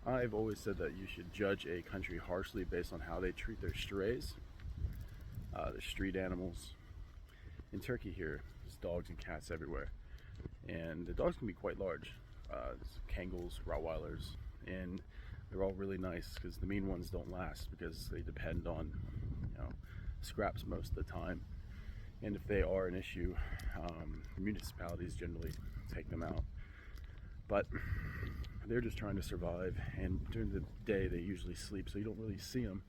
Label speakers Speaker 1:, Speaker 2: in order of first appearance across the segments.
Speaker 1: I've always said that you should judge a country harshly based on how they treat their strays, the street animals. In Turkey here, there's dogs and cats everywhere. And the dogs can be quite large. There's Kangals, Rottweilers, and they're all really nice because the mean ones don't last because they depend on, scraps most of the time. And if they are an issue, municipalities generally take them out. But they're just trying to survive, and during the day they usually sleep, so you don't really see them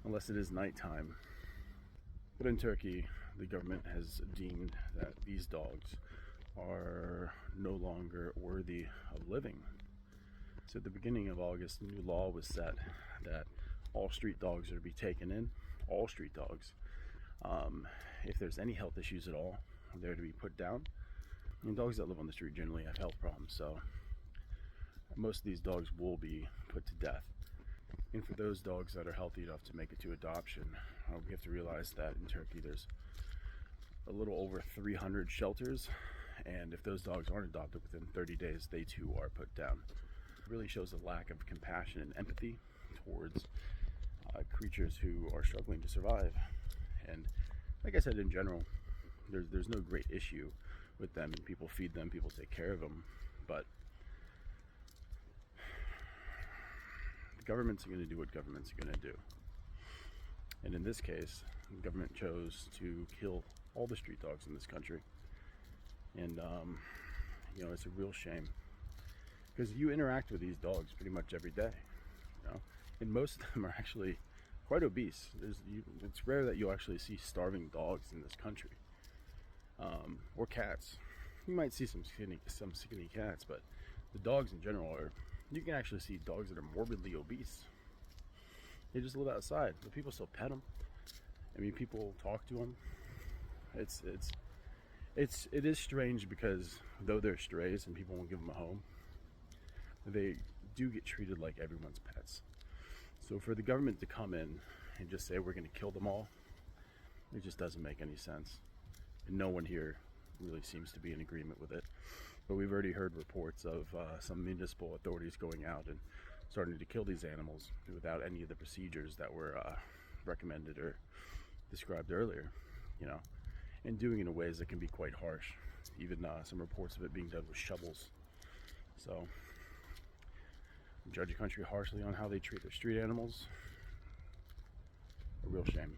Speaker 1: unless it is nighttime. But in Turkey, the government has deemed that these dogs are no longer worthy of living. So at the beginning of August, a new law was set that all street dogs are to be taken in, all street dogs. If there's any health issues at all, they're to be put down. And dogs that live on the street generally have health problems, so most of these dogs will be put to death. And for those dogs that are healthy enough to make it to adoption, we have to realize that in Turkey there's a little over 300 shelters, and if those dogs aren't adopted within 30 days, they too are put down. It really shows a lack of compassion and empathy towards creatures who are struggling to survive. And like I said, in general, there's no great issue with them, and people feed them, people take care of them, but the governments are going to do what governments are going to do. And in this case, the government chose to kill all the street dogs in this country. And it's a real shame because you interact with these dogs pretty much every day, and most of them are actually quite obese. It's rare that you'll actually see starving dogs in this country, or cats. You might see some skinny cats, but the dogs in general you can actually see dogs that are morbidly obese. They just live outside, but people still pet them. I mean, people talk to them. It is strange because though they're strays and people won't give them a home, they do get treated like everyone's pets. So for the government to come in and just say we're going to kill them all, it just doesn't make any sense. And no one here really seems to be in agreement with it. But we've already heard reports of some municipal authorities going out and starting to kill these animals without any of the procedures that were recommended or described earlier, and doing it in ways that can be quite harsh. Even some reports of it being done with shovels. So judge a country harshly on how they treat their street animals. A real shame.